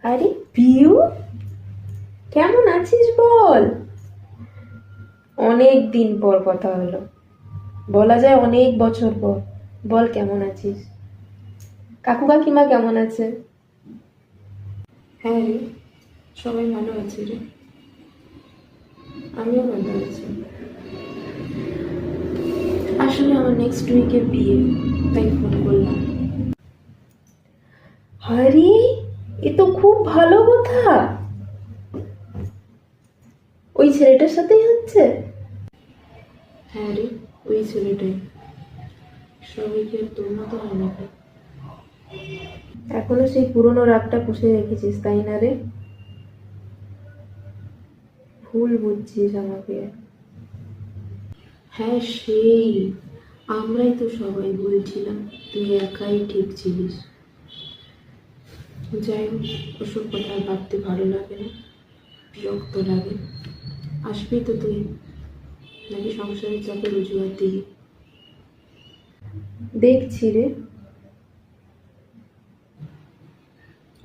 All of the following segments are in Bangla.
আরে পিউ, কেমন আছিস বল? অনেক দিন পর কথা হলো, বলা যায় অনেক বছর পর। বল কেমন আছিস? কাকু কাকিমা কেমন আছে? হ্যাঁ রে, সবাই ভালো আছে রে। আমিও ভালো আছি। আসলে আমার নেক্সট উইকে বিয়ে, তাই ফোন করলাম। আরে, এ তো খুব ভালো কথা। ওই ছেলেটার সাথেই হচ্ছে? হ্যাঁ রে, ওই ছেলেটাই। সবাইকে তোর মতো হয় নাকি? এখনো সেই পুরনো রাগটা পুষে রেখেছিস, তাই না রে? ভুল বুঝছিস আমাকে। হ্যাঁ সেই, আমরাই তো সবাই বলছিলাম তুই একাই ঠিক ছিলিস। যাই হোক, ওসব কথা আর ভাবতে ভালো লাগে না, বিরক্ত লাগে। আসবি তো তুই, নাকি সংসারের চাপে রুজুয়ার দিবি? দেখছি রে।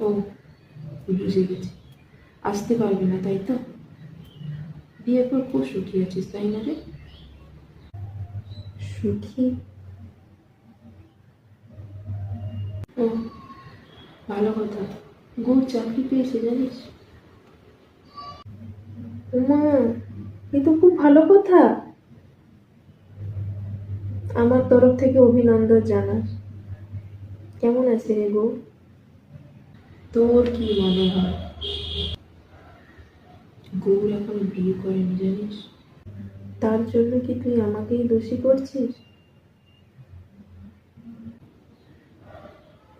ও, বুঝে গেছি, আসতে পারবি না তাই তো? বিয়ের পর খুব সুখী আছিস তাই না রে? সুখী? ও, ভালো কথা। গৌর চাকরি পেয়েছে জানিস? উমা, এ তো খুব ভালো কথা। আমার তরফ থেকে অভিনন্দন জানাস। কেমন আছে রে গৌ? তোর কি মনে হয় গৌর এখন বিয়ে করেনি জানিস? তার জন্য কি তুই আমাকেই দোষী করছিস?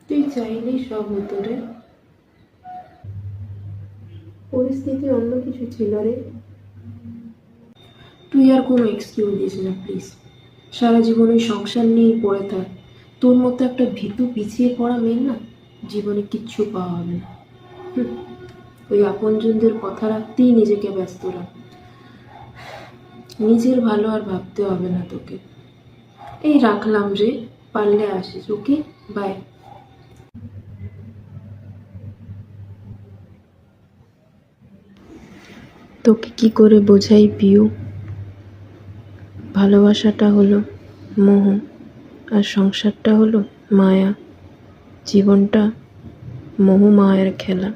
তুই চাইলেই সব হতো রে। পরিস্থিতি অন্য কিছু ছিল রে। তুই আর কোনো এক্সকিউজ দিস না প্লিজ। সারা জীবন ওই সংসার নিয়েই পড়ে থাক। তোর মতো একটা ভীতু পিছিয়ে পড়া মেয়ে না, জীবনে কিচ্ছু পাওয়া হবে না। হুম, ওই আপনজনদের কথা রাখতেই নিজেকে ব্যস্ত রাখ। নিজের ভালো আর ভাবতে হবে না তোকে। এই রাখলাম রে, পারলে আসিস। ওকে, বাই। তোকে কি করে বোঝাই পিউ? ভালোবাসাটা হলো মোহ, আর সংসারটা হলো মায়া। জীবনটা মোহ মায়ের খেলা।